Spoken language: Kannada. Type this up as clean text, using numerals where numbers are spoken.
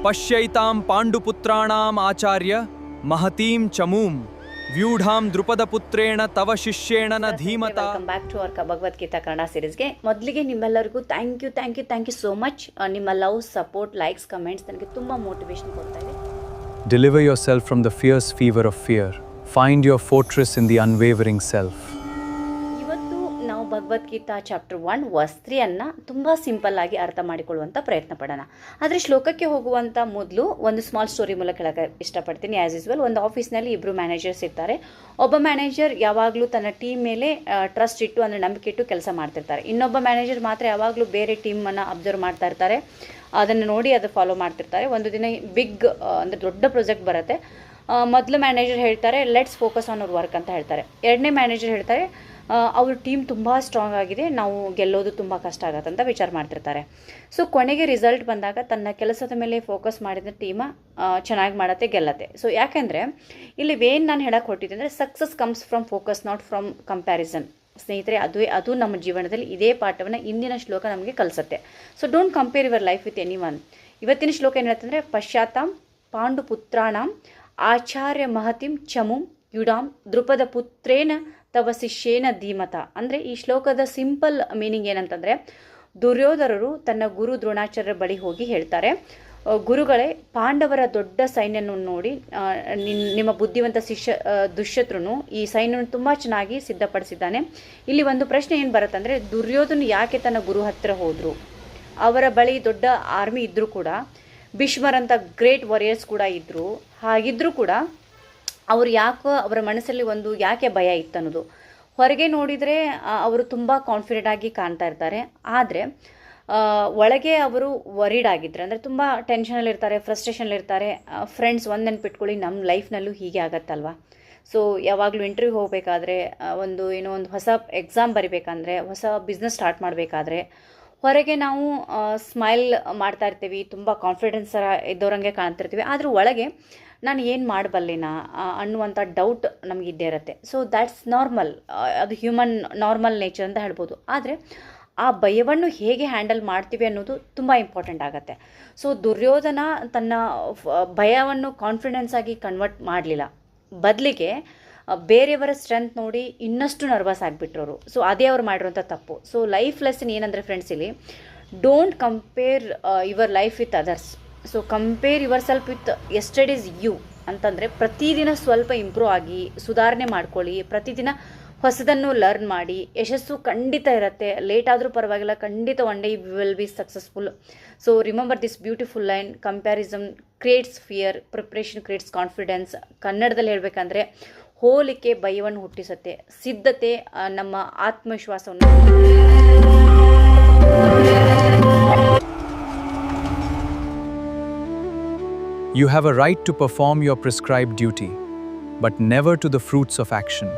ಪಶ್ಯೈತಾಂ ಪಾಂಡುಪುತ್ರಾಣಾಂ ಆಚಾರ್ಯ ಮಹತೀಂ ಚಮೂಂ ವ್ಯೂಢಾಂ ದೃಪದಪುತ್ರೇಣ ತವ ಶಿಷ್ಯೇಣ ನ ಧೀಮತ. Welcome back to our Bhagavad Gita Kannada ಸೀರೀಸ್ಗೆ. ಮೊದಲಿಗೆ ನಿಮ್ಮೆಲ್ಲರಿಗೂ ಥ್ಯಾಂಕ್ ಯು ಸೋ ಮಚ್. ನಿಮ್ಮ ಲವ್, ಸಪೋರ್ಟ್, ಲೈಕ್ಸ್, ಕಮೆಂಟ್ಸ್ ನನಗೆ ತುಂಬ ಮೋಟಿವೇಶನ್ ಕೊಡ್ತಾ ಇದೆ. Deliver yourself from the fierce fever of fear. Find your fortress in the unwavering self. ಇವತ್ತು ನಾವು ಭಗವದ್ಗೀತಾ ಚಾಪ್ಟರ್ 1 ವರ್ಸ್ 3 ಅನ್ನು ತುಂಬ ಸಿಂಪಲ್ ಆಗಿ ಅರ್ಥ ಮಾಡಿಕೊಳ್ಳುವಂಥ ಪ್ರಯತ್ನ ಪಡೋಣ. ಆದರೆ ಶ್ಲೋಕಕ್ಕೆ ಹೋಗುವಂಥ ಮೊದಲು ಒಂದು ಸ್ಮಾಲ್ ಸ್ಟೋರಿ ಮೂಲಕ ಹೇಳಕ್ಕೆ ಇಷ್ಟಪಡ್ತೀನಿ. ಆ್ಯಸ್ ಯೂಸ್ವಲ್, ಒಂದು ಆಫೀಸ್ನಲ್ಲಿ ಇಬ್ಬರು ಮ್ಯಾನೇಜರ್ಸ್ ಇರ್ತಾರೆ. ಒಬ್ಬ ಮ್ಯಾನೇಜರ್ ಯಾವಾಗಲೂ ತನ್ನ ಟೀಮ್ ಮೇಲೆ ಟ್ರಸ್ಟ್ ಇಟ್ಟು, ಅಂದರೆ ನಂಬಿಕೆ ಇಟ್ಟು ಕೆಲಸ ಮಾಡ್ತಿರ್ತಾರೆ. ಇನ್ನೊಬ್ಬ ಮ್ಯಾನೇಜರ್ ಮಾತ್ರ ಯಾವಾಗಲೂ ಬೇರೆ ಟೀಮನ್ನು ಅಬ್ಸರ್ವ್ ಮಾಡ್ತಾ ಇರ್ತಾರೆ, ಅದನ್ನು ನೋಡಿ ಅದು ಫಾಲೋ ಮಾಡ್ತಿರ್ತಾರೆ. ಒಂದು ದಿನ ಬಿಗ್ ಅಂದರೆ ದೊಡ್ಡ ಪ್ರಾಜೆಕ್ಟ್ ಬರುತ್ತೆ. ಮೊದಲು ಮ್ಯಾನೇಜರ್ ಹೇಳ್ತಾರೆ ಲೆಟ್ಸ್ ಫೋಕಸ್ ಆನ್ ಅವ್ರ ವರ್ಕ್ ಅಂತ ಹೇಳ್ತಾರೆ. ಎರಡನೇ ಮ್ಯಾನೇಜರ್ ಹೇಳ್ತಾರೆ ಅವ್ರ ಟೀಮ್ ತುಂಬ ಸ್ಟ್ರಾಂಗ್ ಆಗಿದೆ, ನಾವು ಗೆಲ್ಲೋದು ತುಂಬ ಕಷ್ಟ ಆಗತ್ತೆ ಅಂತ ವಿಚಾರ ಮಾಡ್ತಿರ್ತಾರೆ. ಸೊ ಕೊನೆಗೆ ರಿಸಲ್ಟ್ ಬಂದಾಗ ತನ್ನ ಕೆಲಸದ ಮೇಲೆ ಫೋಕಸ್ ಮಾಡಿದ ಟೀಮ ಚೆನ್ನಾಗಿ ಮಾಡತ್ತೆ, ಗೆಲ್ಲತ್ತೆ. ಸೊ ಯಾಕೆಂದರೆ ಇಲ್ಲಿ ಏನು ನಾನು ಹೇಳಕ್ಕೆ ಹೊರಟಿದ್ದೆ ಅಂದರೆ success comes from focus, not from comparison. ಸ್ನೇಹಿತರೆ, ಅದು ನಮ್ಮ ಜೀವನದಲ್ಲಿ ಇದೇ ಪಾಠವನ್ನು ಇಂದಿನ ಶ್ಲೋಕ ನಮಗೆ ಕಲಿಸುತ್ತೆ. So don't compare your life with anyone. ಇವತ್ತಿನ ಶ್ಲೋಕ ಏನು ಹೇಳುತ್ತಂದರೆ ಪಶ್ಚಾತ್ತಾಂ ಪಾಂಡುಪುತ್ರಾಣಾಂ ಆಚಾರ್ಯ ಮಹತಿಂ ಚಮುಂ ಯುಡಾಂ ದೃಪದ ಪುತ್ರೇನ ತವ ಶಿಷ್ಯೇನ ಧೀಮತ. ಅಂದರೆ ಈ ಶ್ಲೋಕದ ಸಿಂಪಲ್ ಮೀನಿಂಗ್ ಏನಂತಂದರೆ, ದುರ್ಯೋಧನರು ತನ್ನ ಗುರು ದ್ರೋಣಾಚಾರ್ಯರ ಬಳಿ ಹೋಗಿ ಹೇಳ್ತಾರೆ, ಗುರುಗಳೇ, ಪಾಂಡವರ ದೊಡ್ಡ ಸೈನ್ಯವನ್ನು ನೋಡಿ ನಿಮ್ಮ ಬುದ್ಧಿವಂತ ಶಿಷ್ಯ ದುಶ್ಶತ್ರುನು ಈ ಸೈನ್ಯವನ್ನು ತುಂಬ ಚೆನ್ನಾಗಿ ಸಿದ್ಧಪಡಿಸಿದ್ದಾನೆ. ಇಲ್ಲಿ ಒಂದು ಪ್ರಶ್ನೆ ಏನು ಬರುತ್ತಂದರೆ, ದುರ್ಯೋಧನ ಯಾಕೆ ತನ್ನ ಗುರು ಹತ್ತಿರ ಹೋದರು? ಅವರ ಬಳಿ ದೊಡ್ಡ ಆರ್ಮಿ ಇದ್ದರೂ ಕೂಡ, ಭೀಷ್ಮರಂಥ ಗ್ರೇಟ್ ವಾರಿಯರ್ಸ್ ಕೂಡ ಇದ್ದರು. ಹಾಗಿದ್ದರೂ ಕೂಡ ಅವರು ಅವರ ಮನಸ್ಸಲ್ಲಿ ಯಾಕೆ ಭಯ ಇತ್ತು ಅನ್ನೋದು. ಹೊರಗೆ ನೋಡಿದರೆ ಅವರು ತುಂಬ ಕಾನ್ಫಿಡೆಂಟ್ ಆಗಿ ಕಾಣ್ತಾ ಇರ್ತಾರೆ, ಆದರೆ ಒಳಗೆ ಅವರು ವರಿಡ್ ಆಗಿದ್ದಾರೆ, ಅಂದರೆ ತುಂಬ ಟೆನ್ಷನಲ್ಲಿರ್ತಾರೆ, ಫ್ರಸ್ಟ್ರೇಷನಲ್ಲಿರ್ತಾರೆ. ಫ್ರೆಂಡ್ಸ್, ಒಂದು ನೆನ್ಪಿಟ್ಕೊಳ್ಳಿ, ನಮ್ಮ ಲೈಫ್ನಲ್ಲೂ ಹೀಗೆ ಆಗತ್ತಲ್ವ. ಸೊ ಯಾವಾಗಲೂ ಇಂಟರ್ವ್ಯೂ ಹೋಗಬೇಕಾದ್ರೆ, ಒಂದು ಹೊಸ ಎಕ್ಸಾಮ್ ಬರಿಬೇಕಂದ್ರೆ, ಹೊಸ ಬಿಸ್ನೆಸ್ ಸ್ಟಾರ್ಟ್ ಮಾಡಬೇಕಾದ್ರೆ, ಹೊರಗೆ ನಾವು ಸ್ಮೈಲ್ ಮಾಡ್ತಾ ಇರ್ತೀವಿ, ತುಂಬ ಕಾನ್ಫಿಡೆನ್ಸ್ ಇದ್ದವರಂಗೆ ಕಾಣ್ತಿರ್ತೀವಿ, ಆದರೆ ಒಳಗೆ ನಾನು ಏನು ಮಾಡಬಲ್ಲೆನಾ ಅನ್ನುವಂಥ ಡೌಟ್ ನಮಗಿದ್ದೇ ಇರುತ್ತೆ. ಸೊ ದ್ಯಾಟ್ಸ್ ನಾರ್ಮಲ್, ಅದು ಹ್ಯೂಮನ್ ನಾರ್ಮಲ್ ನೇಚರ್ ಅಂತ ಹೇಳ್ಬೋದು. ಆದರೆ ಆ ಭಯವನ್ನು ಹೇಗೆ ಹ್ಯಾಂಡಲ್ ಮಾಡ್ತೀವಿ ಅನ್ನೋದು ತುಂಬ ಇಂಪಾರ್ಟೆಂಟ್ ಆಗುತ್ತೆ. ಸೊ ದುರ್ಯೋಧನ ತನ್ನ ಭಯವನ್ನು ಕಾನ್ಫಿಡೆನ್ಸ್ ಆಗಿ ಕನ್ವರ್ಟ್ ಮಾಡಲಿಲ್ಲ, ಬದಲಿಗೆ ಬೇರೆಯವರ ಸ್ಟ್ರೆಂತ್ ನೋಡಿ ಇನ್ನಷ್ಟು ನರ್ವಸ್ ಆಗಿಬಿಟ್ರವರು. ಸೊ ಅದೇ ಅವ್ರು ಮಾಡಿರೋಂಥ ತಪ್ಪು. ಸೊ ಲೈಫ್ ಲೆಸನ್ ಏನಂದರೆ ಫ್ರೆಂಡ್ಸ್, ಇಲ್ಲಿ don't compare your life with others. So compare yourself with yesterday's you ಅಂತಂದರೆ, ಪ್ರತಿದಿನ ಸ್ವಲ್ಪ ಇಂಪ್ರೂವ್ ಆಗಿ ಸುಧಾರಣೆ ಮಾಡ್ಕೊಳ್ಳಿ, ಪ್ರತಿದಿನ ಹೊಸದನ್ನು ಲರ್ನ್ ಮಾಡಿ. ಯಶಸ್ಸು ಖಂಡಿತ ಇರುತ್ತೆ, ಲೇಟ್ ಆದರೂ ಪರವಾಗಿಲ್ಲ, ಖಂಡಿತ one day you will be successful. So remember this beautiful line, comparison creates fear, preparation creates confidence. ಕನ್ನಡದಲ್ಲಿ ಹೇಳಬೇಕಂದ್ರೆ, ಹೋಲಿಕೆ ಭಯವನ್ನು ಹುಟ್ಟಿಸುತ್ತೆ, ಸಿದ್ಧತೆ ನಮ್ಮ ಆತ್ಮವಿಶ್ವಾಸವನ್ನು. You have a right to perform your prescribed duty, but never to the fruits of action.